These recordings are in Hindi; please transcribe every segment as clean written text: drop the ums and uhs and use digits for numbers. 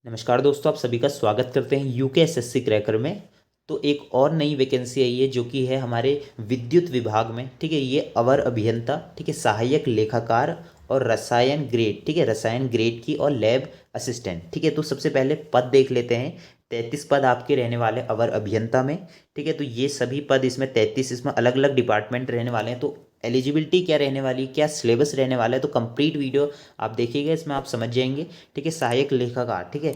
नमस्कार दोस्तों, आप सभी का स्वागत करते हैं यूके एसएससी क्रैकर में। तो एक और नई वैकेंसी आई है जो कि है हमारे विद्युत विभाग में। ठीक है, ये अवर अभियंता, ठीक है, सहायक लेखाकार और रसायन ग्रेड, ठीक है, रसायन ग्रेड की और लैब असिस्टेंट। ठीक है, तो सबसे पहले पद देख लेते हैं। 33 पद आपके रहने वाले अवर अभियंता में। ठीक है, तो ये सभी पद इसमें 33, इसमें अलग अलग डिपार्टमेंट रहने वाले हैं। तो एलिजिबिलिटी क्या रहने वाली, क्या सिलेबस रहने वाला है, तो कंप्लीट वीडियो आप देखिएगा, इसमें आप समझ जाएंगे। ठीक है, सहायक लेखाकार, ठीक है,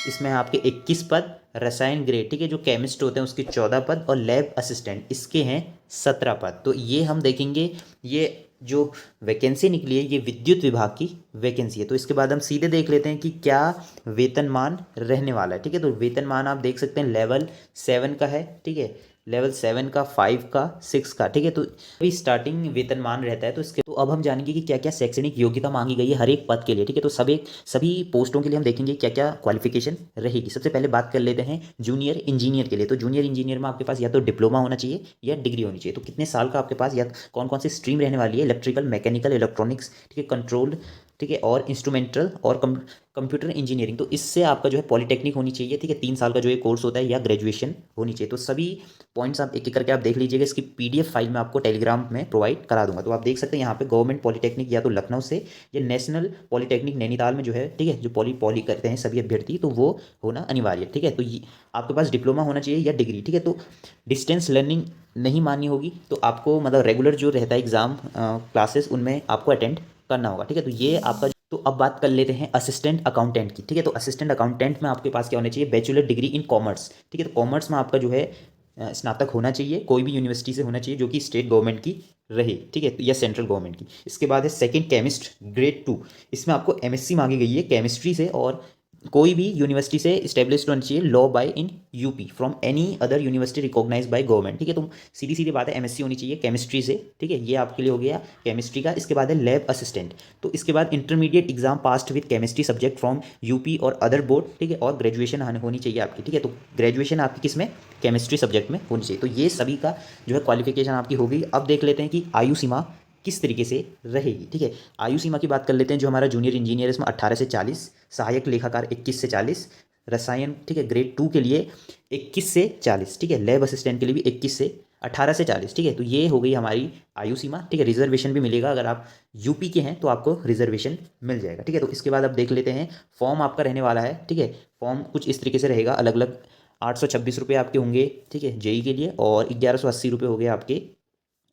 इसमें आपके 21 पद, रसायन ग्रेड, ठीक है, जो केमिस्ट होते हैं उसके 14 पद और लैब असिस्टेंट इसके हैं 17 पद। तो ये हम देखेंगे। ये जो वैकेंसी निकली है ये विद्युत विभाग की वैकेंसी है। तो इसके बाद हम सीधे देख लेते हैं कि क्या वेतनमान रहने वाला है। ठीक है, तो वेतनमान आप देख सकते हैं लेवल 7 का है। ठीक है, लेवल 7 का, 5 का, 6 का। ठीक है, तो अभी स्टार्टिंग वेतनमान रहता है। तो अब हम जानेंगे कि क्या क्या शैक्षणिक योग्यता मांगी गई है हर एक पद के लिए। ठीक है, तो सभी पोस्टों के लिए हम देखेंगे क्या क्या क्वालिफिकेशन रहेगी। सबसे पहले बात कर लेते हैं जूनियर इंजीनियर के लिए। तो जूनियर इंजीनियर में आपके पास या तो डिप्लोमा होना चाहिए या डिग्री होनी चाहिए। तो कितने साल का आपके पास, या कौन कौन सी स्ट्रीम रहने वाली है, इलेक्ट्रिकल, मैकेनिकल, इलेक्ट्रॉनिक्स, ठीक है, कंट्रोल, ठीक है, और इंस्ट्रूमेंटल और कंप्यूटर इंजीनियरिंग। तो इससे आपका जो है पॉलिटेक्निक होनी चाहिए। ठीक है, 3 साल का जो ये कोर्स होता है, या ग्रेजुएशन होनी चाहिए। तो सभी पॉइंट्स आप एक एक करके आप देख लीजिएगा। इसकी पीडीएफ फाइल मैं आपको टेलीग्राम में प्रोवाइड करा दूंगा। तो आप देख सकते हैं यहाँ पे गवर्नमेंट पॉलिटेक्निक या तो लखनऊ से, या नेशनल पॉलिटेक्निक नैनीताल में जो है, ठीक है, जो पॉली करते हैं सभी अभ्यर्थी, तो वो होना अनिवार्य है। ठीक है, तो ये आपके पास डिप्लोमा होना चाहिए या डिग्री। ठीक है, तो डिस्टेंस लर्निंग नहीं मान्य होगी, तो आपको मतलब रेगुलर जो रहता है एग्जाम क्लासेस उनमें आपको अटेंड करना होगा। ठीक है, तो ये आपका। तो अब बात कर लेते हैं असिस्टेंट अकाउंटेंट की। ठीक है, तो असिस्टेंट अकाउंटेंट में आपके पास क्या होना चाहिए, बैचलर डिग्री इन कॉमर्स। ठीक है, तो कॉमर्स में आपका जो है स्नातक होना चाहिए, कोई भी यूनिवर्सिटी से होना चाहिए जो कि स्टेट गवर्नमेंट की रहे। ठीक है, या सेंट्रल गवर्नमेंट की। इसके बाद है सेकंड केमिस्ट ग्रेड 2। इसमें आपको एमएससी मांगी गई है केमिस्ट्री से, और कोई भी यूनिवर्सिटी से इस्टेब्लिश्ड होना चाहिए law by in UP from any other university recognise by government. ठीक है, तो सीधी सीधी बात है, एमएससी होनी चाहिए केमिस्ट्री से। ठीक है, ये आपके लिए हो गया केमिस्ट्री का। इसके बाद है लैब असिस्टेंट। तो इसके बाद intermediate exam passed with chemistry subject from UP और अदर बोर्ड। ठीक है, और ग्रेजुएशन होनी चाहिए आपकी। ठीक है, तो ग्रेजुएशन आपकी किस में, केमिस्ट्री सब्जेक्ट में होनी चाहिए। तो ये सभी का जो है क्वालिफिकेशन आपकी हो गई। अब देख लेते हैं कि आयु सीमा किस तरीके से रहेगी। ठीक है, आयु सीमा की बात कर लेते हैं। जो हमारा जूनियर इंजीनियर है इसमें 18 से 40, सहायक लेखाकार 21 से 40, रसायन, ठीक है, ग्रेड 2 के लिए 21 से 40, ठीक है, लैब असिस्टेंट के लिए भी 21 से 18 से 40। ठीक है, तो ये हो गई हमारी आयु सीमा। ठीक है, रिजर्वेशन भी मिलेगा, अगर आप यूपी के हैं तो आपको रिजर्वेशन मिल जाएगा। ठीक है, तो इसके बाद अब देख लेते हैं फॉर्म आपका रहने वाला है। ठीक है, फॉर्म कुछ इस तरीके से रहेगा, अलग अलग 826 रुपये आपके होंगे। ठीक है, जेई के लिए, और 1180 रुपये हो गए आपके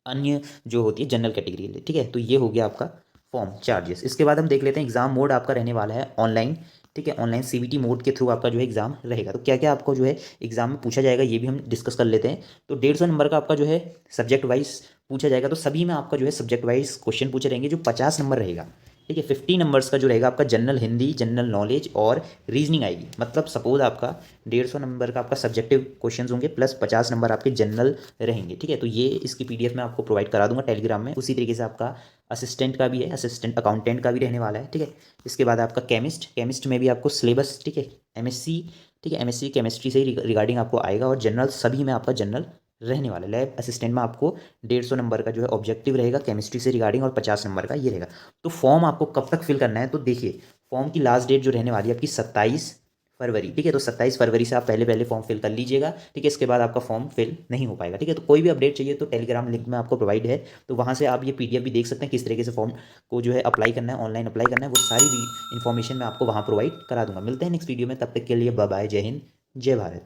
अन्य जो होती है जनरल कैटेगरी के लिए। ठीक है, तो ये हो गया आपका फॉर्म चार्जेस। इसके बाद हम देख लेते हैं एग्जाम मोड आपका रहने वाला है ऑनलाइन। ठीक है, ऑनलाइन सीबीटी मोड के थ्रू आपका जो है एग्जाम रहेगा। तो क्या क्या आपको जो है एग्जाम में पूछा जाएगा ये भी हम डिस्कस कर लेते हैं। तो 150 नंबर का आपका जो है सब्जेक्ट वाइज पूछा जाएगा। तो सभी में आपका जो है सब्जेक्ट वाइज क्वेश्चन पूछे रहेंगे, जो 50 नंबर रहेगा। ठीक है, 50 नंबर्स का जो रहेगा आपका जनरल हिंदी, जनरल नॉलेज और रीजनिंग आएगी। मतलब सपोज आपका 150 नंबर का आपका सब्जेक्टिव क्वेश्चंस होंगे, प्लस 50 नंबर आपके जनरल रहेंगे। ठीक है, तो ये इसकी पीडीएफ में आपको प्रोवाइड करा दूंगा टेलीग्राम में। उसी तरीके से आपका असिस्टेंट का भी है, असिस्टेंट अकाउंटेंट का भी रहने वाला है। ठीक है, इसके बाद आपका केमिस्ट में भी आपको सिलेबस, ठीक है, एमएससी, ठीक है, एमएससी केमिस्ट्री से ही रिगार्डिंग आपको आएगा, और जनरल सभी में आपका जनरल रहने वाला है। लैब असिस्टेंट में आपको 150 नंबर का जो है ऑब्जेक्टिव रहेगा केमिस्ट्री से रिगार्डिंग, और 50 नंबर का ये रहेगा। तो फॉर्म आपको कब तक फिल करना है, तो देखिए फॉर्म की लास्ट डेट जो रहने वाली है आपकी 27 फरवरी। ठीक है, तो 27 फरवरी से आप पहले पहले फॉर्म फिल कर लीजिएगा। ठीक है, इसके बाद आपका फॉर्म फिल नहीं हो पाएगा। ठीक है, तो कोई भी अपडेट चाहिए तो टेलीग्राम लिंक में आपको प्रोवाइड है, तो वहाँ से आप ये पीडीएफ भी देख सकते हैं किस तरीके से फॉर्म को जो है अप्लाई करना है, ऑनलाइन अप्लाई करना है। वो सारी भी इन्फॉर्मेशन मैं आपको वहाँ प्रोवाइड करा दूंगा। मिलते हैं नेक्स्ट वीडियो में, तब तक के लिए बाय बाय, जय हिंद, जय भारत।